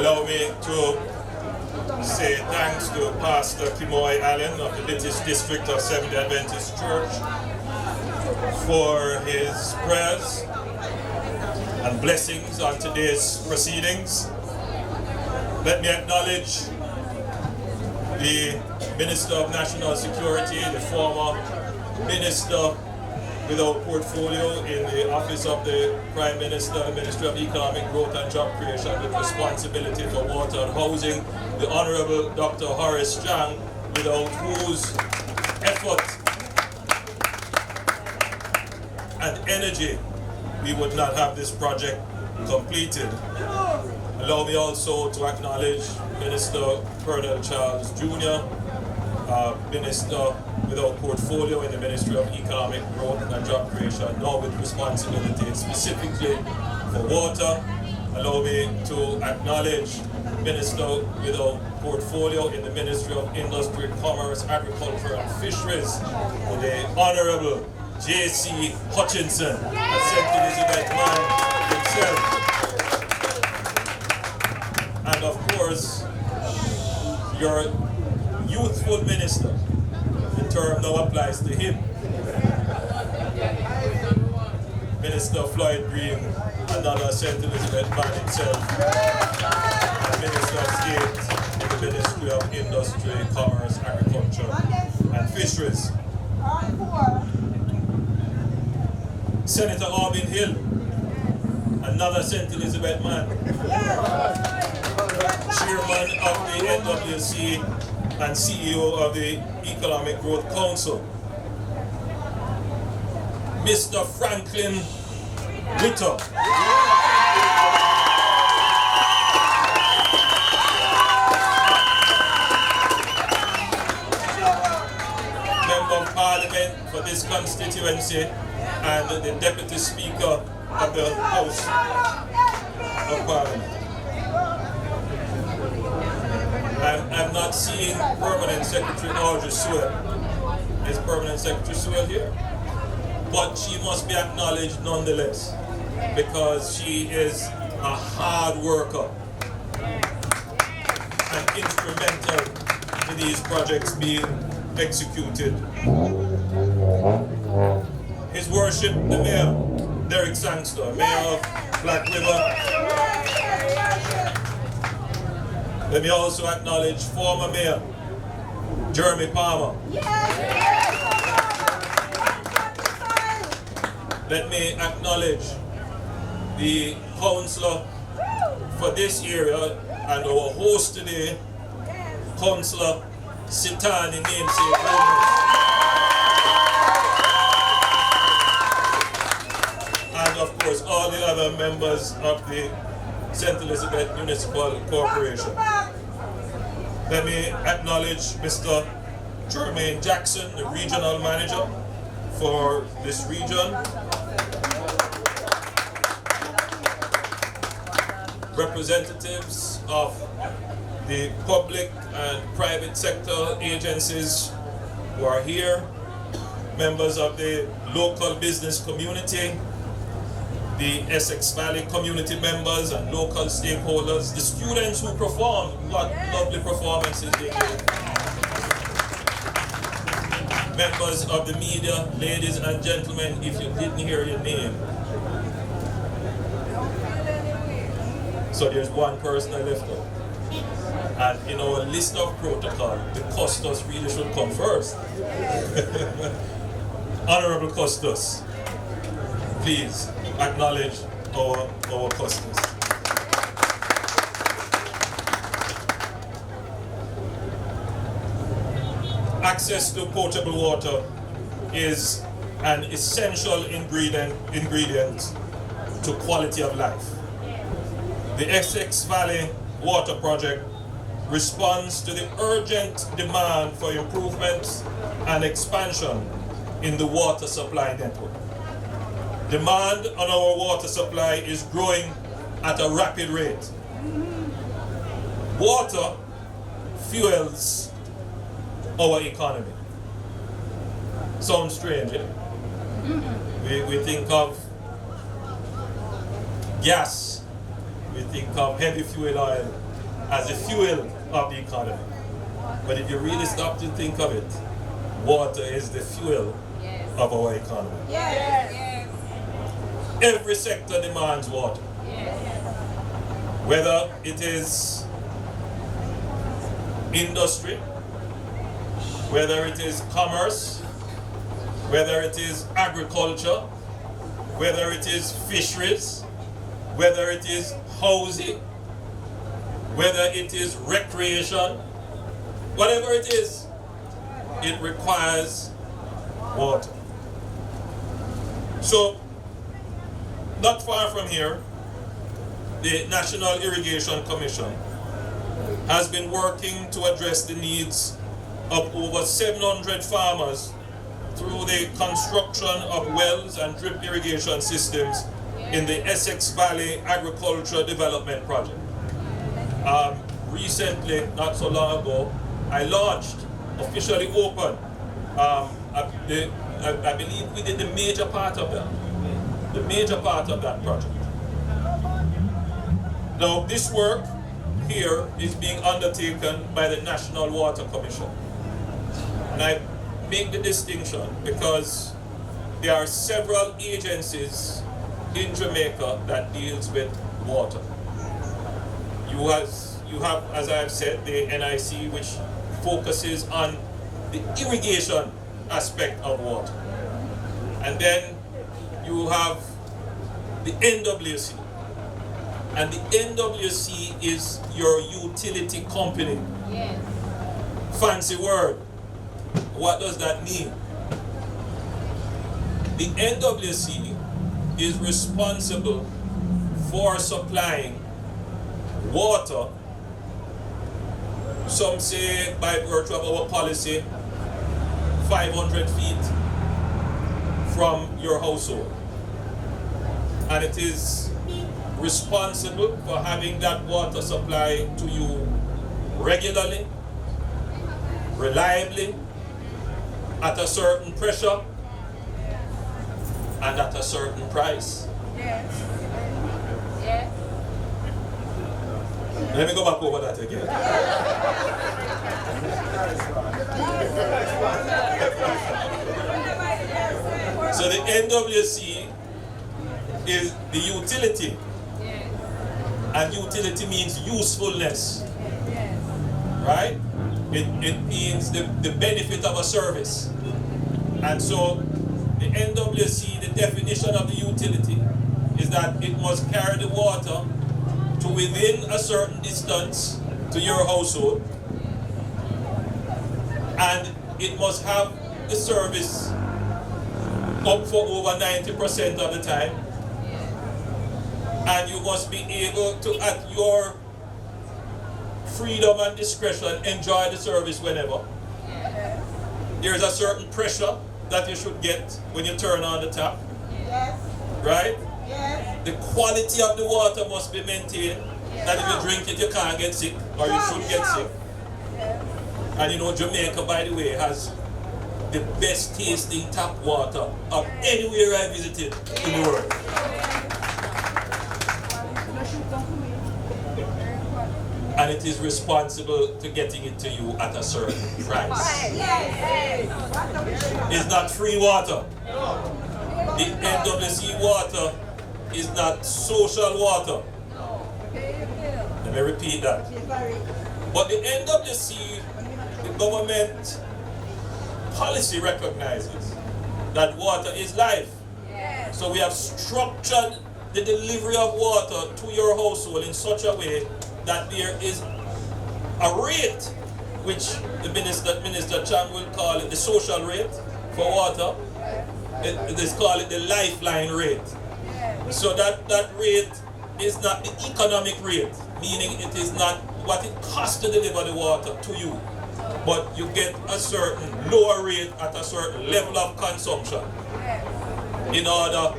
Allow me to say thanks to Pastor Kimoy Allen of the British District of Seventh-day Adventist Church for his prayers and blessings on today's proceedings. Let me acknowledge the Minister of National Security, the former Minister without portfolio in the Office of the Prime Minister, the Ministry of Economic Growth and Job Creation with responsibility for water and housing, the Honorable Dr. Horace Chang, without whose effort and energy we would not have this project completed. Allow me also to acknowledge Minister Colonel Charles Jr., Minister without portfolio in the Ministry of Economic Growth and Job Creation, now with responsibility specifically for water. Allow me to acknowledge Minister without portfolio in the Ministry of Industry, Commerce, Agriculture and Fisheries, the Honorable J.C. Hutchinson, a St. Elizabeth man himself. And of course, your youthful minister, the term now applies to him, Minister Floyd Green, another St. Elizabeth man himself, and Minister of State in the Ministry of Industry, Commerce, Agriculture and Fisheries. Senator Arvin Hill, another St. Elizabeth man, Chairman of the NWC and CEO of the Economic Growth Council, Mr. Franklin Ritter, Member of Parliament for this constituency and the Deputy Speaker of the House of Parliament. I'm not seeing Permanent Secretary Audrey Sewell. Is Permanent Secretary Sewell here? But she must be acknowledged nonetheless, because she is a hard worker and instrumental in these projects being executed. His Worship, the Mayor, Derek Sangster, Mayor of Black River. Let me also acknowledge former Mayor Jeremy Palmer. Let me acknowledge the councillor for this area and our host today, Councillor Sitani namesake Holness. And of course all the other members of the St. Elizabeth Municipal Corporation. Let me acknowledge Mr. Jermaine Jackson, the Regional Manager for this region. Representatives of the public and private sector agencies who are here, members of the local business community, the Essex Valley community members and local stakeholders, the students who performed, what lovely performances they gave. Members of the media, ladies and gentlemen, if you didn't hear your name. So there's one person I left out. And in our list of protocol, the Custos really should come first. Honorable Custos, please acknowledge our Custos. Access to potable water is an essential ingredient to quality of life. The Essex Valley Water Project responds to the urgent demand for improvements and expansion in the water supply network. Demand on our water supply is growing at a rapid rate. Water fuels our economy. Sounds strange, eh? We think of gas, we think of heavy fuel oil, as the fuel of the economy. But if you really stop to think of it, water is the fuel of our economy. Every sector demands water. Whether it is industry, whether it is commerce, whether it is agriculture, whether it is fisheries, whether it is housing, whether it is recreation, whatever it is, it requires water. So, not far from here, the National Irrigation Commission has been working to address the needs of over 700 farmers through the construction of wells and drip irrigation systems in the Essex Valley Agriculture Development Project. Recently, not so long ago, I launched, officially opened, I believe we did the major part of that project. Now, this work here is being undertaken by the National Water Commission. And I make the distinction because there are several agencies in Jamaica that deals with water. You have, as I have said, the NIC, which focuses on the irrigation aspect of water. And then you have the NWC. And the NWC is your utility company. Yes. Fancy word. What does that mean? The NWC is responsible for supplying water, some say by virtue of our policy, 500 feet from your household. And it is responsible for having that water supply to you regularly, reliably, at a certain pressure, and at a certain price. Yes. Yes. Let me go back over that again. So the NWC is the utility. And utility means usefulness. Right? It means the benefit of a service. And so the NWC, the definition of the utility is that it must carry the water to within a certain distance to your household, and it must have the service up for over 90% of the time, and you must be able to, at your freedom and discretion, enjoy the service whenever. There is a certain pressure that you should get when you turn on the tap. Yes. Right? Yes. The quality of the water must be maintained. Yes. That if you drink it, you can't get sick, or you should get sick. Yes. And you know, Jamaica, by the way, has the best tasting tap water of anywhere I visited in the world. And it is responsible to getting it to you at a certain price. It's not free water. The NWC water is not social water. Let me repeat that. But the NWC, the government policy recognizes that water is life. So we have structured the delivery of water to your household in such a way that there is a rate, which the Minister Chang will call it the social rate for water. It is called it the lifeline rate. So that rate is not the economic rate, meaning it is not what it costs to deliver the water to you, but you get a certain lower rate at a certain level of consumption in order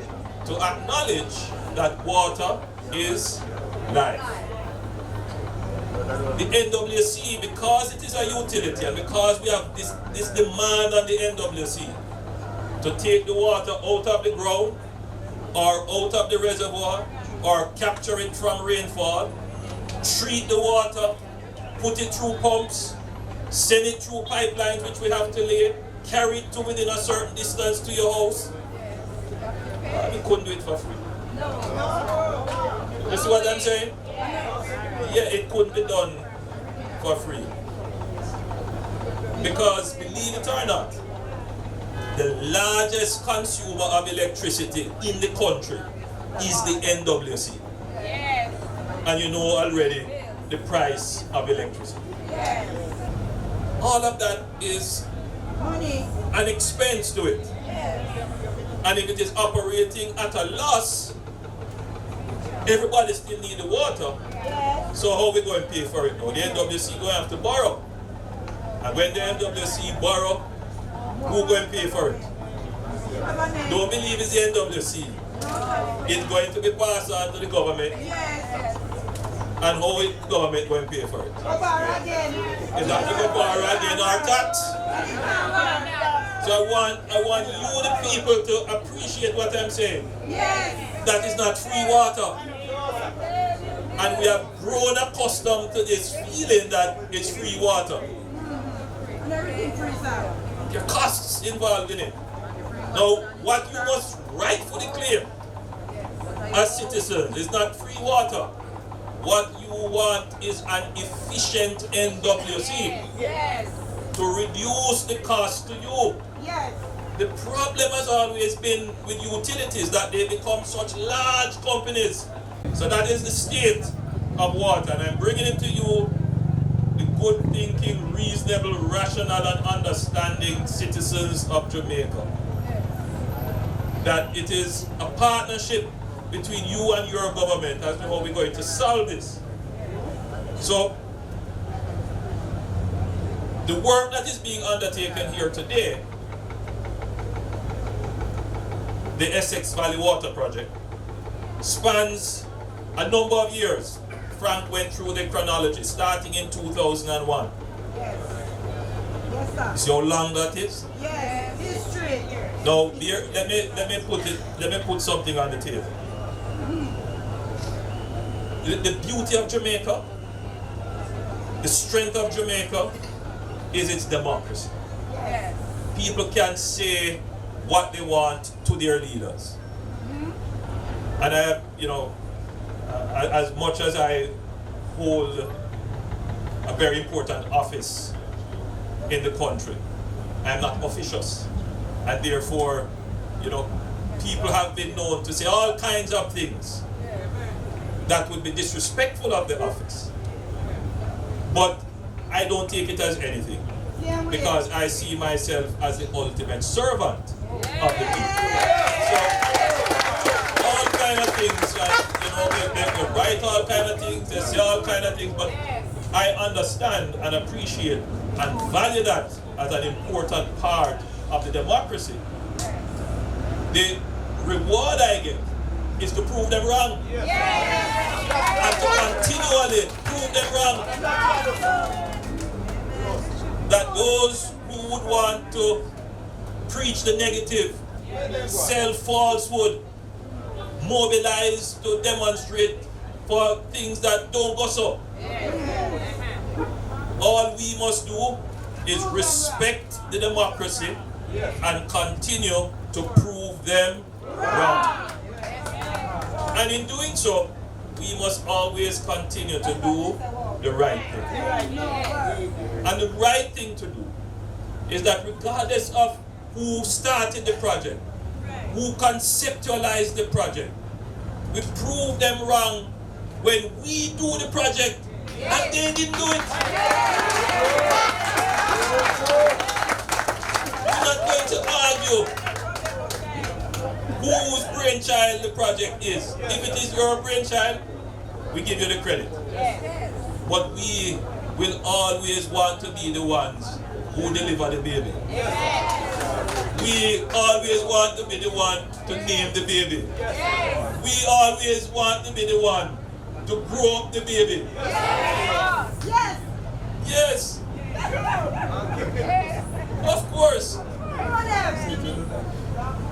to acknowledge that water is life. The NWC, because it is a utility and because we have this demand on the NWC to take the water out of the ground or out of the reservoir or capture it from rainfall, treat the water, put it through pumps, send it through pipelines which we have to lay, carry it to within a certain distance to your house. We couldn't do it for free. You see what I'm saying? Yeah, it couldn't be done for free. Because, believe it or not, the largest consumer of electricity in the country is the NWC. Yes. And you know already the price of electricity. Yes. All of that is money, an expense to it. Yes. And if it is operating at a loss, everybody still needs the water. Yes. So how are we going to pay for it now? The NWC going to have to borrow. And when the NWC borrow, who going to pay for it? Don't believe it's the NWC. It's going to be passed on to the government. Yes. And how is the government going to pay for it? Borrow again. Is that to go borrow again or tax? So I want you the people to appreciate what I'm saying. Yes. That is not free water. And we have grown accustomed to this feeling that it's free water. And everything frees out. There are costs involved in it. Now, what you must rightfully claim as citizens is not free water. What you want is an efficient NWC. Yes. To reduce the cost to you. Yes. The problem has always been with utilities that they become such large companies. So that is the state of water, and I'm bringing it to you, the good thinking, reasonable, rational and understanding citizens of Jamaica. That it is a partnership between you and your government as to how we're going to solve this. So, the work that is being undertaken here today, the Essex Valley Water Project, spans a number of years. Frank went through the chronology, starting in 2001. Yes. Yes, sir. See how long that is? Yes, history. Now, here, let me put something on the table. The beauty of Jamaica, the strength of Jamaica, is its democracy. Yes. People can say what they want to their leaders. Mm-hmm. And I have, as much as I hold a very important office in the country, I am not officious. And therefore, people have been known to say all kinds of things that would be disrespectful of the office. But I don't take it as anything, because I see myself as the ultimate servant of the people. So, all kind of things, they write all kind of things, they say all kind of things, but I understand and appreciate and value that as an important part of the democracy. The reward I get is to prove them wrong. And to continually prove them wrong. That those who would want to preach the negative, sell falsehood, mobilize to demonstrate for things that don't go so. All we must do is respect the democracy and continue to prove them wrong. And in doing so, we must always continue to do the right thing. And the right thing to do is that regardless of who started the project, who conceptualized the project, we prove them wrong when we do the project and they didn't do it. We're not going to argue whose brainchild the project is. If it is your brainchild, we give you the credit. But we will always want to be the ones who deliver the baby. We always want to be the one to name the baby. We always want to be the one to grow up the baby. Yes. Of course.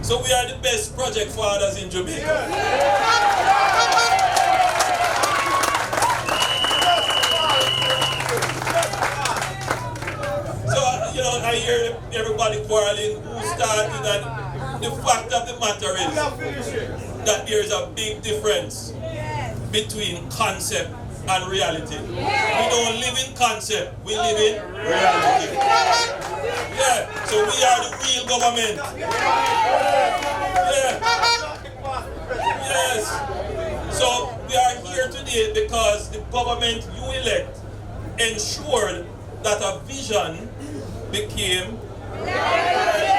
So we are the best project fathers in Jamaica. you know, I hear everybody quarreling, who started, and the fact of the matter is that there is a big difference between concept and reality. We don't live in concept, we live in reality. Yeah, so we are the real government. Yeah. Yes. So we are here today because the government you elect ensured that a vision became reality.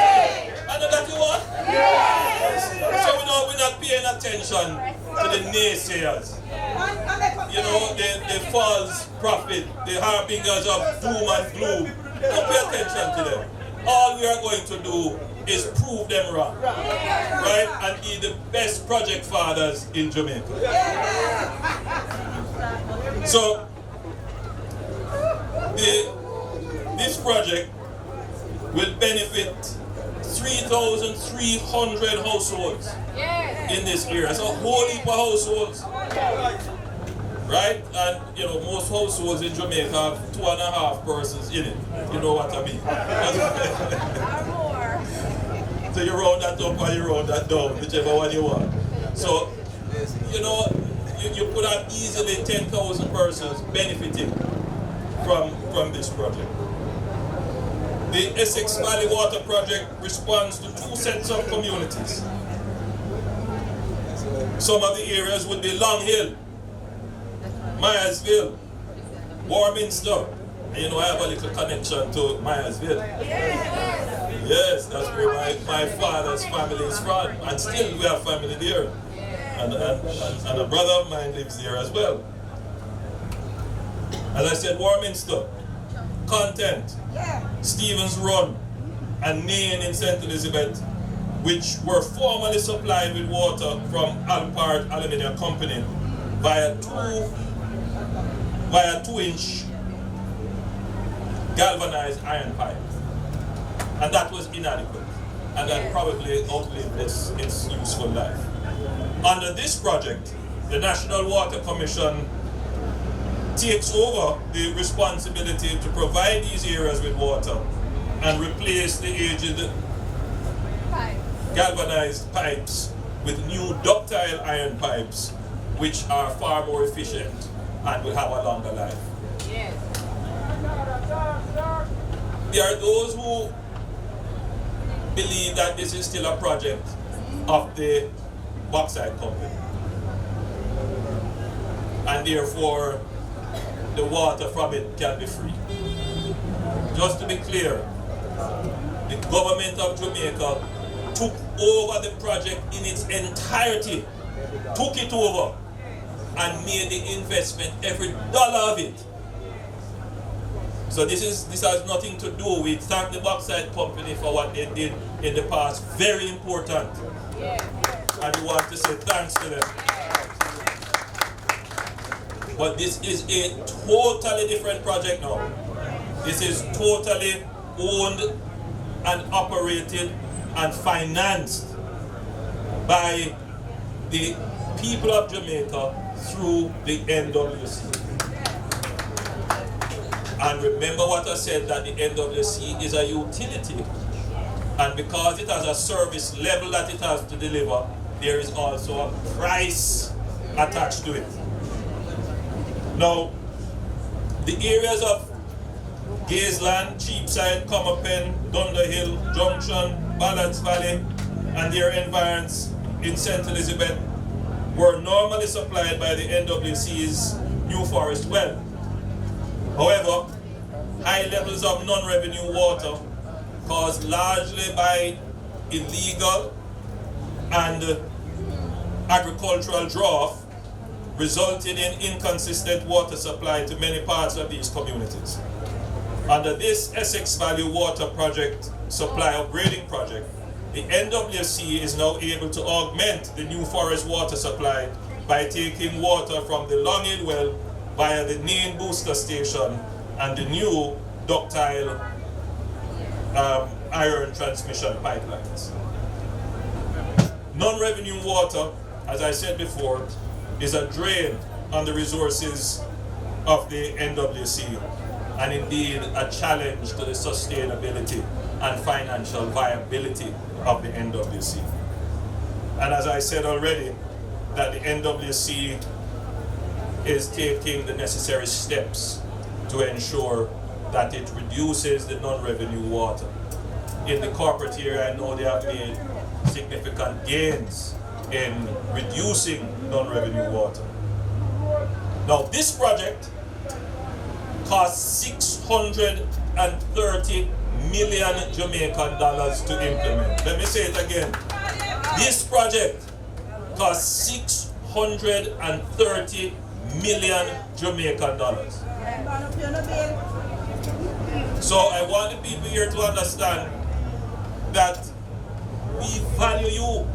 I know that you want? Yes. So we're not paying attention to the naysayers. You know, the false prophet, the harbingers of doom and gloom. Don't pay attention to them. All we are going to do is prove them wrong. Right? And be the best project fathers in Jamaica. So, this project will benefit 3,300 households in this area. It's a whole heap of households. Right? And you know, most households in Jamaica have 2.5 persons in it. You know what I mean? So you round that up or you round that down, whichever one you want. So, you know, you could have easily 10,000 persons benefiting from this project. The Essex Valley Water Project responds to 2 sets of communities. Some of the areas would be Long Hill, Myersville, Warminster. And you know, I have a little connection to Myersville. Yes, that's where my father's family is from. And still we have family there. And a brother of mine lives there as well. As I said, Warminster, Content, Stevens Run, and Nain in St. Elizabeth, which were formerly supplied with water from Alpart Aluminium Company via 2-inch galvanized iron pipe. And that was inadequate. And that probably outlived its useful life. Under this project, the National Water Commission takes over the responsibility to provide these areas with water and replace the aged galvanized pipes with new ductile iron pipes, which are far more efficient and will have a longer life. Yes. There are those who believe that this is still a project of the bauxite company, and therefore the water from it can be free. Just to be clear, the government of Jamaica took over the project in its entirety, took it over, and made the investment, every dollar of it. So this has nothing to do with thank the bauxite company for what they did in the past. Very important. And we want to say thanks to them. But this is a totally different project now. This is totally owned and operated and financed by the people of Jamaica through the NWC. And remember what I said, that the NWC is a utility. And because it has a service level that it has to deliver, there is also a price attached to it. Now, the areas of Gazeland, Cheapside, Comerpen, Dunderhill, Junction, Balance Valley, and their environs in St. Elizabeth were normally supplied by the NWC's New Forest well. However, high levels of non-revenue water, caused largely by illegal and agricultural drought, resulted in inconsistent water supply to many parts of these communities. Under this Essex Valley Water Project supply upgrading project, the NWC is now able to augment the New Forest water supply by taking water from the Long Hill well via the Nain booster station and the new ductile iron transmission pipelines. Non-revenue water, as I said before, is a drain on the resources of the NWC and indeed a challenge to the sustainability and financial viability of the NWC. And as I said already, that the NWC is taking the necessary steps to ensure that it reduces the non-revenue water. In the corporate area, I know they have made significant gains in reducing non-revenue water. Now, this project cost $630 million Jamaican dollars to implement. Let me say it again. This project cost $630 million Jamaican dollars. So I want the people here to understand that we value you.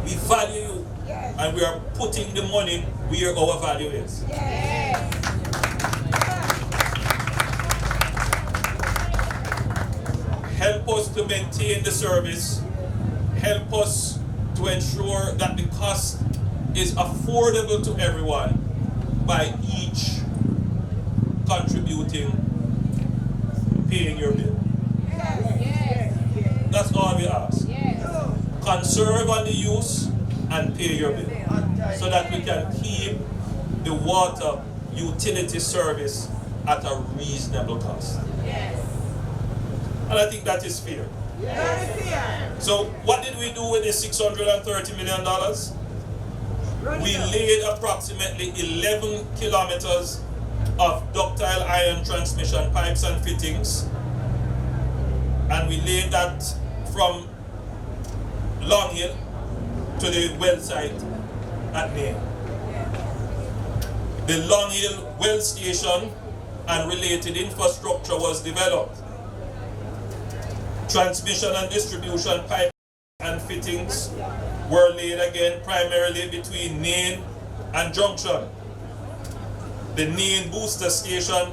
We value you. And we are putting the money where our value is. Help us to maintain the service. Help us to ensure that the cost is affordable to everyone by each contributing, paying your bill. That's all we ask. Conserve on the use and pay your bill so that we can keep the water utility service at a reasonable cost. And I think that is fair. So what did we do with the $630 million? We laid approximately 11 kilometers of ductile iron transmission pipes and fittings, and we laid that from Long Hill to the well site at Nain. The Long Hill well station and related infrastructure was developed. Transmission and distribution pipes and fittings were laid again primarily between Nain and Junction. The Nain booster station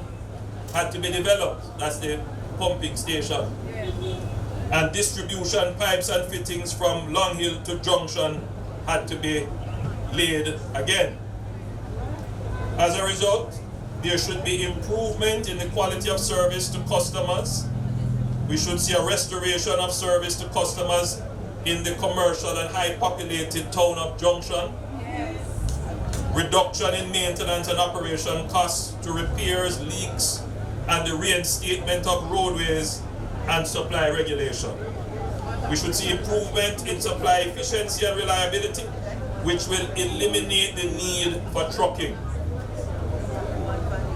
had to be developed. That's the pumping station. And distribution pipes and fittings from Long Hill to Junction had to be laid again. As a result, there should be improvement in the quality of service to customers. We should see a restoration of service to customers in the commercial and high populated town of Junction. Reduction in maintenance and operation costs to repairs, leaks, and the reinstatement of roadways and supply regulation. We should see improvement in supply efficiency and reliability, which will eliminate the need for trucking.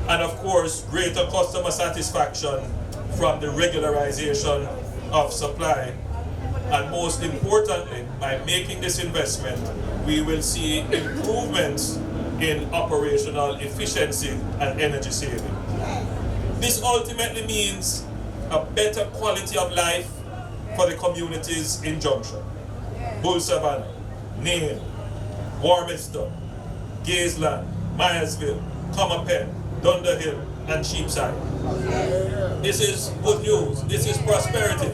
And of course, greater customer satisfaction from the regularization of supply. And most importantly, by making this investment, we will see improvements in operational efficiency and energy saving. This ultimately means a better quality of life for the communities in Junction, Bull Savannah, Nain, Warminster, Gazeland, Myersville, Comerpen, Dunderhill, and Cheapside. This is good news. This is prosperity.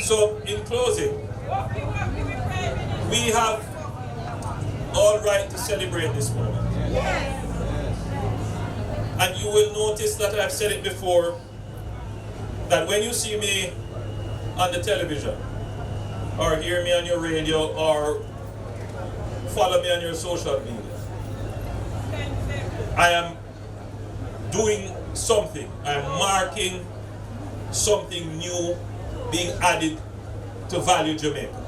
So, in closing, we have all right to celebrate this moment. And you will notice that I've said it before, that when you see me on the television, or hear me on your radio, or follow me on your social media, I am doing something. I am marking something new being added to Value Jamaica.